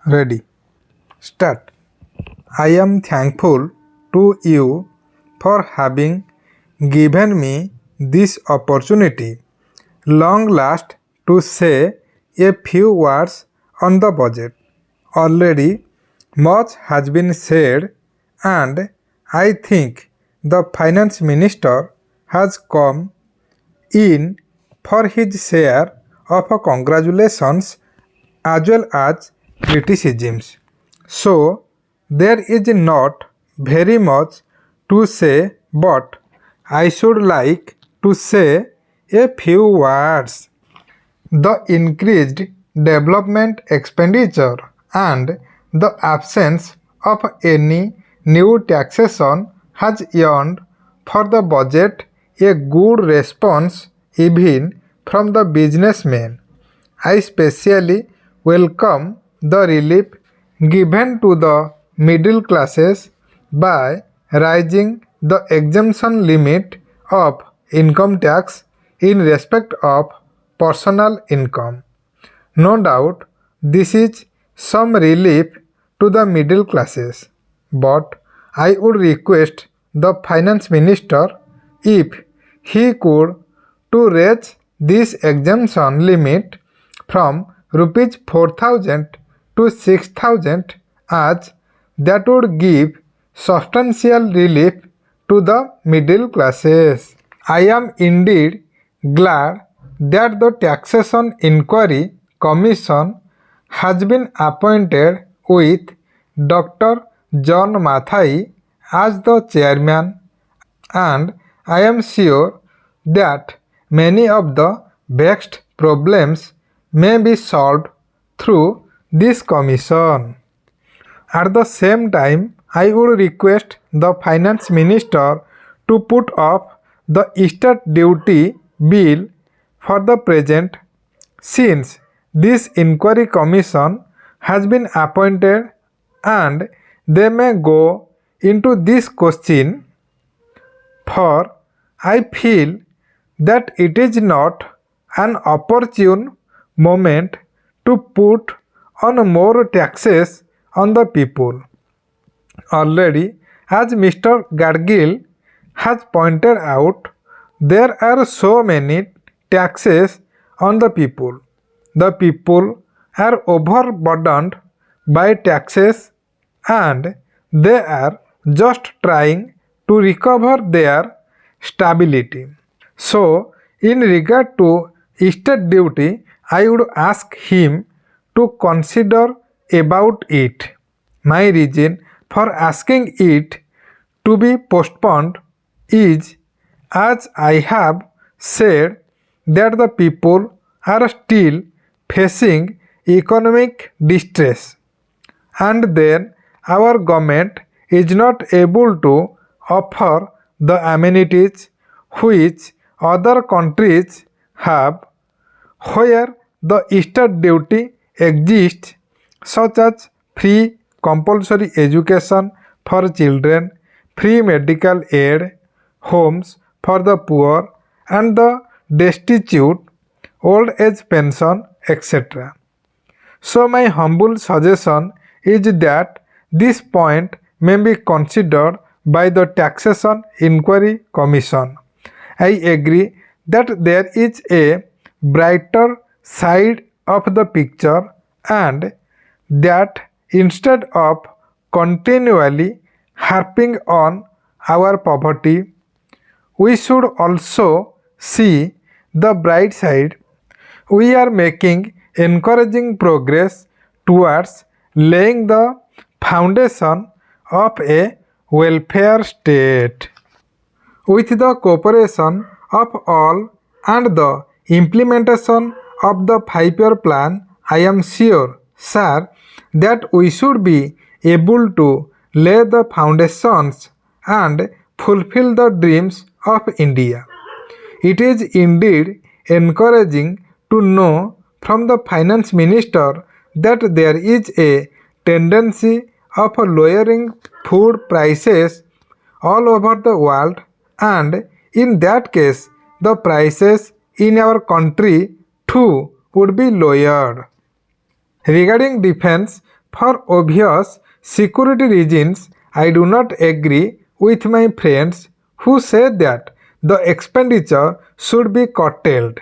Ready. Start. I am thankful to you for having given me this opportunity. Long last to say a few words on the budget. Already much has been said, and I think the finance minister has come in for his share of congratulations as well as criticisms. So there is not very much to say, but I should like to say a few words. The increased development expenditure and the absence of any new taxation has earned for the budget a good response even from the businessmen. I especially welcome the relief given to the middle classes by raising the exemption limit of income tax in respect of personal income. No doubt this is some relief to the middle classes, but I would request the finance minister if he could to raise this exemption limit from rupees 4,000 to 6,000 as that would give substantial relief to the middle classes. I am indeed glad that the Taxation Inquiry Commission has been appointed with Dr. John Mathai as the chairman, and I am sure that many of the vexed problems may be solved through this commission. At the same time, I would request the finance minister to put off the estate duty bill for the present, since this inquiry commission has been appointed and they may go into this question, for I feel that it is not an opportune moment to put on more taxes on the people. Already, as Mr. Gadgil has pointed out, there are so many taxes on the people. The people are overburdened by taxes and they are just trying to recover their stability. So, in regard to estate duty, I would ask him to consider about it. My reason for asking it to be postponed is, as I have said, that the people are still facing economic distress, and then our government is not able to offer the amenities which other countries have, where the estate duty exists, such as free compulsory education for children, free medical aid, homes for the poor and the destitute, old age pension, etc. So my humble suggestion is that this point may be considered by the Taxation Inquiry Commission. I agree that there is a brighter side of the picture, and that instead of continually harping on our poverty, we should also see the bright side. We are making encouraging progress towards laying the foundation of a welfare state. With the cooperation of all and the implementation of the 5-year plan, I am sure, sir, that we should be able to lay the foundations and fulfill the dreams of India. It is indeed encouraging to know from the finance minister that there is a tendency of lowering food prices all over the world, and in that case the prices in our country too would be lowered. Regarding defense, For obvious security reasons, I do not agree with my friends who say that the expenditure should be curtailed.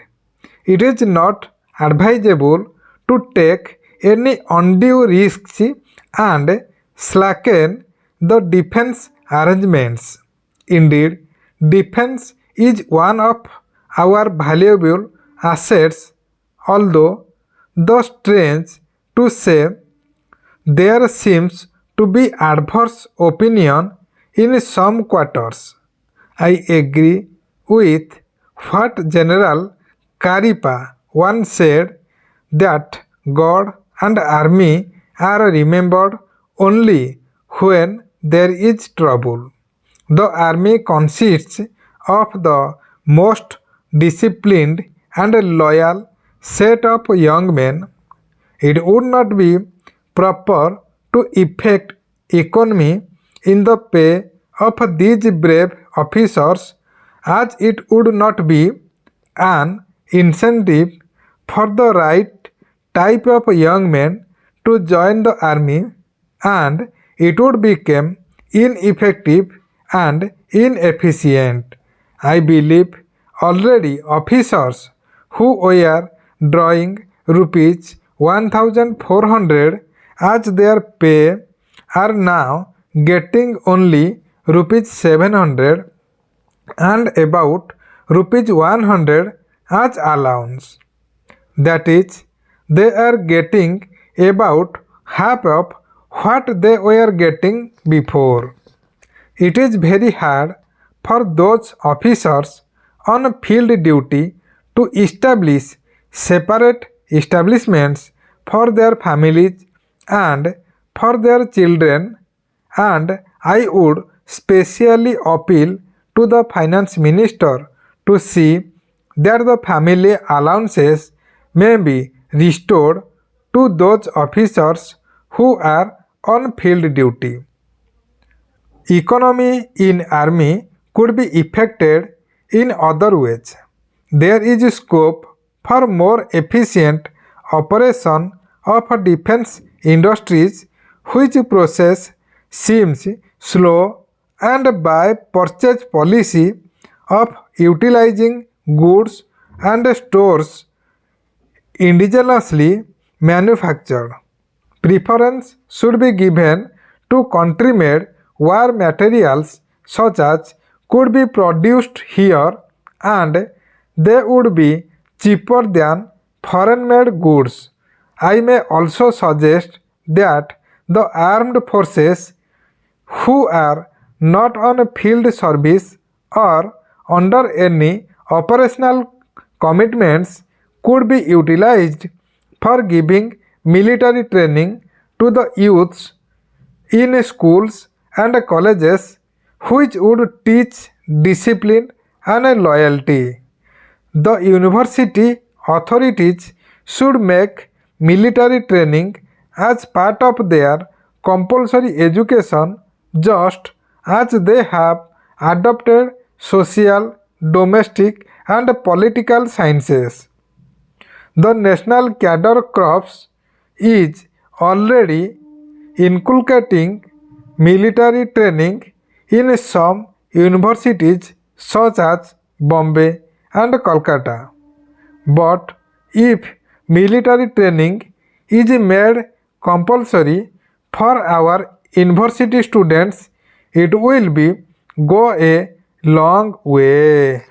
It is not advisable to take any undue risks and slacken the defense arrangements. Indeed, defense is one of our valuable assets, although, though strange to say, there seems to be adverse opinion in some quarters. I agree with what General Caripa once said, that God and army are remembered only when there is trouble. The army consists of the most disciplined and loyal set of young men. It would not be proper to effect economy in the pay of these brave officers, as it would not be an incentive for the right type of young men to join the army, and it would become ineffective and inefficient. I believe already officers who were drawing rupees 1400 as their pay are now getting only rupees 700 and about rupees 100 as allowance. That is, they are getting about half of what they were getting before. It is very hard for those officers on field duty to establish separate establishments for their families and for their children, and I would specially appeal to the finance minister to see that the family allowances may be restored to those officers who are on field duty. Economy in army could be effected in other ways. There is scope for more efficient operation of defense industries, which process seems slow, and by purchase policy of utilizing goods and stores indigenously manufactured. Preference should be given to country-made war materials such as could be produced here, and they would be cheaper than foreign-made goods. I may also suggest that the armed forces who are not on field service or under any operational commitments could be utilized for giving military training to the youths in schools and colleges, which would teach discipline and loyalty. The university authorities should make military training as part of their compulsory education, just as they have adopted social, domestic, and political sciences. The National Cadre Corps is already inculcating military training in some universities such as Bombay and Kolkata. But if military training is made compulsory for our university students, it will be go a long way.